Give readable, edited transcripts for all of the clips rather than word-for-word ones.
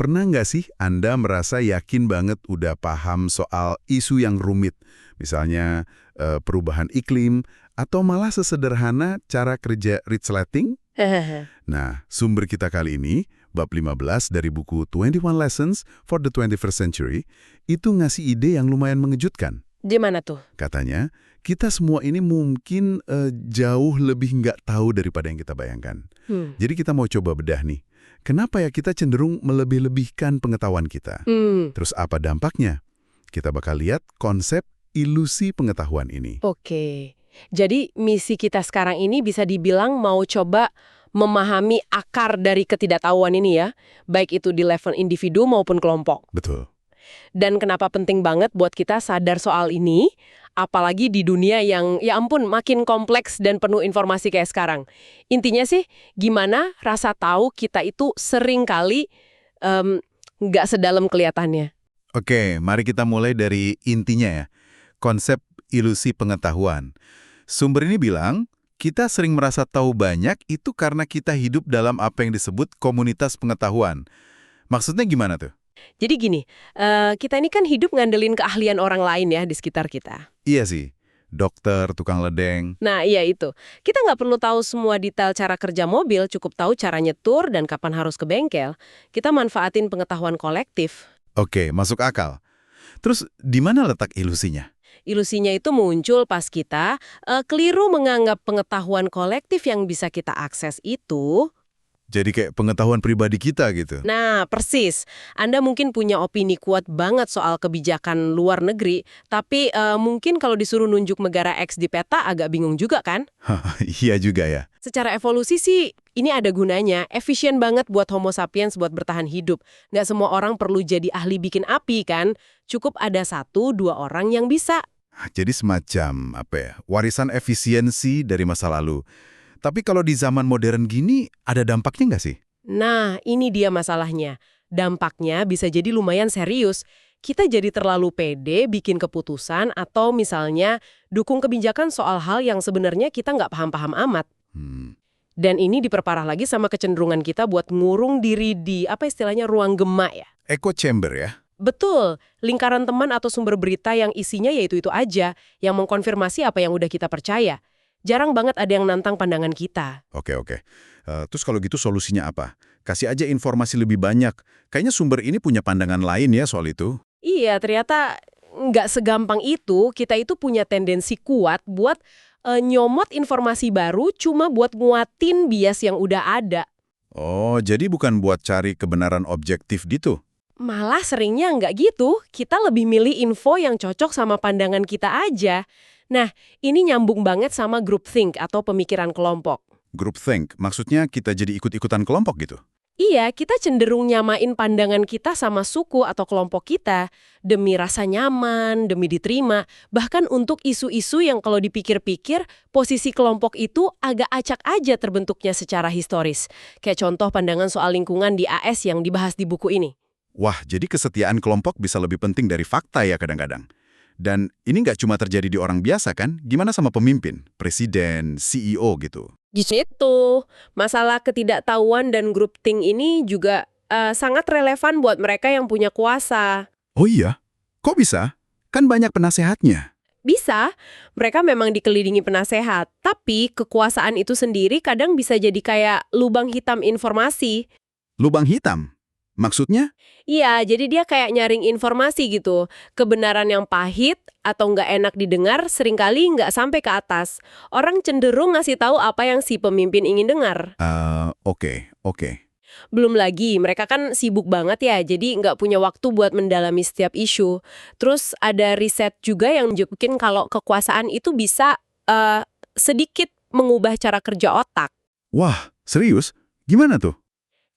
Pernah nggak sih Anda merasa yakin banget udah paham soal isu yang rumit? Misalnya perubahan iklim, atau malah sesederhana cara kerja resleting? Nah, sumber kita kali ini, bab 15 dari buku 21 Lessons for the 21st Century, itu ngasih ide yang lumayan mengejutkan. Di mana tuh? Katanya, kita semua ini mungkin jauh lebih nggak tahu daripada yang kita bayangkan. Jadi kita mau coba bedah nih. Kenapa ya kita cenderung melebih-lebihkan pengetahuan kita? Terus apa dampaknya? Kita bakal lihat konsep ilusi pengetahuan ini. Oke. Jadi misi kita sekarang ini bisa dibilang mau coba memahami akar dari ketidaktahuan ini ya, baik itu di level individu maupun kelompok. Betul. Dan kenapa penting banget buat kita sadar soal ini, apalagi di dunia yang ya ampun makin kompleks dan penuh informasi kayak sekarang. Intinya sih, gimana rasa tahu kita itu sering kali nggak sedalam kelihatannya. Oke, mari kita mulai dari intinya ya. Konsep ilusi pengetahuan. Sumber ini bilang, kita sering merasa tahu banyak itu karena kita hidup dalam apa yang disebut komunitas pengetahuan. Maksudnya gimana tuh? Jadi gini, kita ini kan hidup ngandelin keahlian orang lain ya di sekitar kita. Iya sih, dokter, tukang ledeng. Nah iya itu, kita nggak perlu tahu semua detail cara kerja mobil, cukup tahu cara nyetur dan kapan harus ke bengkel. Kita manfaatin pengetahuan kolektif. Oke, masuk akal. Terus di mana letak ilusinya? Ilusinya itu muncul pas kita keliru menganggap pengetahuan kolektif yang bisa kita akses itu. Jadi kayak pengetahuan pribadi kita gitu. Nah, persis. Anda mungkin punya opini kuat banget soal kebijakan luar negeri, tapi mungkin kalau disuruh nunjuk negara X di peta agak bingung juga kan? Iya juga ya. Secara evolusi sih, ini ada gunanya. Efisien banget buat Homo sapiens buat bertahan hidup. Nggak semua orang perlu jadi ahli bikin api kan? Cukup ada 1-2 orang yang bisa. Jadi semacam, warisan efisiensi dari masa lalu. Tapi kalau di zaman modern gini, ada dampaknya nggak sih? Nah, ini dia masalahnya. Dampaknya bisa jadi lumayan serius. Kita jadi terlalu pede bikin keputusan atau misalnya dukung kebijakan soal hal yang sebenarnya kita nggak paham-paham amat. Dan ini diperparah lagi sama kecenderungan kita buat ngurung diri di, istilahnya, ruang gema ya. Echo chamber ya? Betul, lingkaran teman atau sumber berita yang isinya yaitu-itu aja, yang mengkonfirmasi apa yang udah kita percaya. Jarang banget ada yang nantang pandangan kita. Oke. Terus kalau gitu solusinya apa? Kasih aja informasi lebih banyak. Kayaknya sumber ini punya pandangan lain ya soal itu. Iya, ternyata nggak segampang itu. Kita itu punya tendensi kuat buat nyomot informasi baru cuma buat nguatin bias yang udah ada. Oh, jadi bukan buat cari kebenaran objektif gitu? Malah seringnya nggak gitu. Kita lebih milih info yang cocok sama pandangan kita aja. Nah, ini nyambung banget sama groupthink atau pemikiran kelompok. Groupthink, maksudnya kita jadi ikut-ikutan kelompok gitu? Iya, kita cenderung nyamain pandangan kita sama suku atau kelompok kita demi rasa nyaman, demi diterima, bahkan untuk isu-isu yang kalau dipikir-pikir posisi kelompok itu agak acak aja terbentuknya secara historis. Kayak contoh pandangan soal lingkungan di AS yang dibahas di buku ini. Wah, jadi kesetiaan kelompok bisa lebih penting dari fakta ya kadang-kadang. Dan ini nggak cuma terjadi di orang biasa kan? Gimana sama pemimpin, presiden, CEO gitu? Gitu. Masalah ketidaktahuan dan groupthink ini juga sangat relevan buat mereka yang punya kuasa. Oh iya? Kok bisa? Kan banyak penasehatnya. Bisa, mereka memang dikelilingi penasehat, tapi kekuasaan itu sendiri kadang bisa jadi kayak lubang hitam informasi. Lubang hitam? Maksudnya? Iya, jadi dia kayak nyaring informasi gitu. Kebenaran yang pahit atau nggak enak didengar seringkali nggak sampai ke atas. Orang cenderung ngasih tahu apa yang si pemimpin ingin dengar. Oke. Belum lagi, mereka kan sibuk banget ya, jadi nggak punya waktu buat mendalami setiap isu. Terus ada riset juga yang nunjukin kalau kekuasaan itu bisa sedikit mengubah cara kerja otak. Wah, serius? Gimana tuh?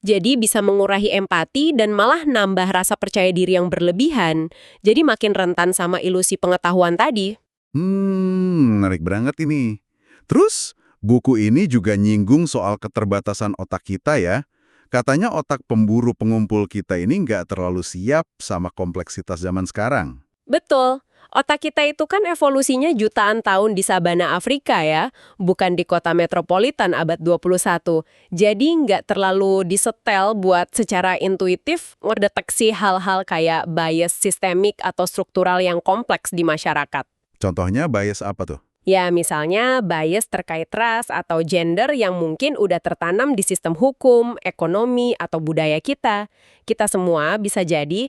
Jadi bisa mengurangi empati dan malah nambah rasa percaya diri yang berlebihan. Jadi makin rentan sama ilusi pengetahuan tadi. Menarik banget ini. Terus, buku ini juga nyinggung soal keterbatasan otak kita ya. Katanya otak pemburu pengumpul kita ini nggak terlalu siap sama kompleksitas zaman sekarang. Betul. Otak kita itu kan evolusinya jutaan tahun di sabana Afrika ya, bukan di kota metropolitan abad 21. Jadi nggak terlalu disetel buat secara intuitif ngedeteksi hal-hal kayak bias sistemik atau struktural yang kompleks di masyarakat. Contohnya bias apa tuh? Ya, misalnya bias terkait ras atau gender yang mungkin udah tertanam di sistem hukum, ekonomi, atau budaya kita. Kita semua bisa jadi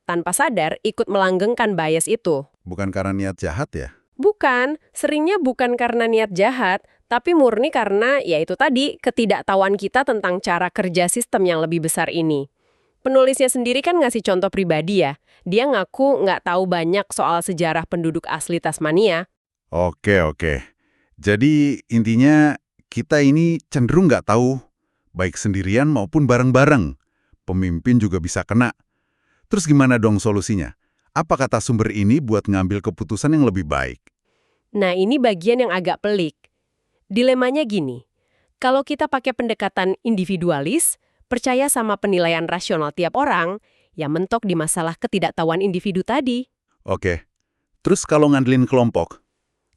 tanpa sadar ikut melanggengkan bias itu. Bukan karena niat jahat ya? Bukan, seringnya bukan karena niat jahat, tapi murni karena, ya itu tadi, ketidaktahuan kita tentang cara kerja sistem yang lebih besar ini. Penulisnya sendiri kan ngasih contoh pribadi ya. Dia ngaku nggak tahu banyak soal sejarah penduduk asli Tasmania. Oke. Jadi intinya kita ini cenderung nggak tahu, baik sendirian maupun bareng-bareng. Pemimpin juga bisa kena. Terus gimana dong solusinya? Apa kata sumber ini buat ngambil keputusan yang lebih baik? Nah, ini bagian yang agak pelik. Dilemanya gini, kalau kita pakai pendekatan individualis, percaya sama penilaian rasional tiap orang, ya mentok di masalah ketidaktahuan individu tadi. Oke. Terus kalau ngandelin kelompok?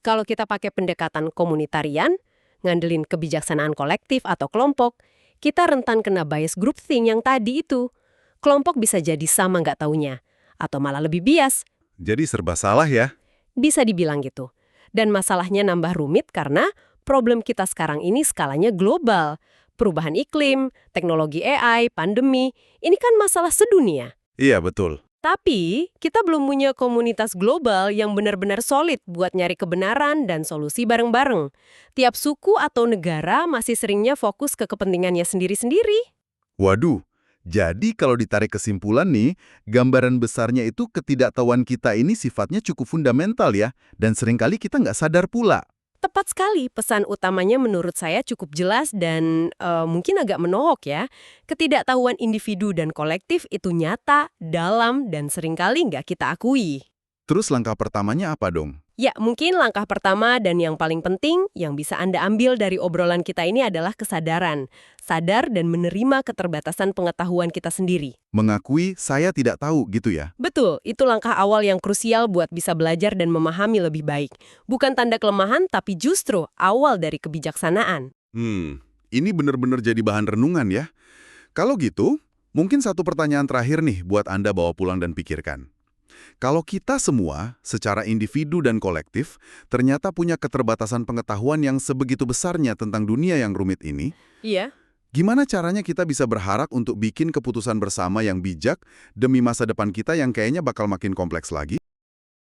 Kalau kita pakai pendekatan komunitarian, ngandelin kebijaksanaan kolektif atau kelompok, kita rentan kena bias groupthink yang tadi itu. Kelompok bisa jadi sama nggak taunya, atau malah lebih bias. Jadi serba salah ya? Bisa dibilang gitu. Dan masalahnya nambah rumit karena problem kita sekarang ini skalanya global. Perubahan iklim, teknologi AI, pandemi, ini kan masalah sedunia. Iya, betul. Tapi, kita belum punya komunitas global yang benar-benar solid buat nyari kebenaran dan solusi bareng-bareng. Tiap suku atau negara masih seringnya fokus ke kepentingannya sendiri-sendiri. Waduh, jadi kalau ditarik kesimpulan nih, gambaran besarnya itu ketidaktahuan kita ini sifatnya cukup fundamental ya, dan seringkali kita nggak sadar pula. Tepat sekali, pesan utamanya menurut saya cukup jelas dan mungkin agak menohok ya. Ketidaktahuan individu dan kolektif itu nyata, dalam, dan seringkali nggak kita akui. Terus langkah pertamanya apa dong? Ya, mungkin langkah pertama dan yang paling penting yang bisa Anda ambil dari obrolan kita ini adalah kesadaran. Sadar dan menerima keterbatasan pengetahuan kita sendiri. Mengakui saya tidak tahu gitu ya? Betul, itu langkah awal yang krusial buat bisa belajar dan memahami lebih baik. Bukan tanda kelemahan, tapi justru awal dari kebijaksanaan. Ini benar-benar jadi bahan renungan ya. Kalau gitu, mungkin satu pertanyaan terakhir nih buat Anda bawa pulang dan pikirkan. Kalau kita semua, secara individu dan kolektif, ternyata punya keterbatasan pengetahuan yang sebegitu besarnya tentang dunia yang rumit ini, Iya. gimana caranya kita bisa berharap untuk bikin keputusan bersama yang bijak demi masa depan kita yang kayaknya bakal makin kompleks lagi?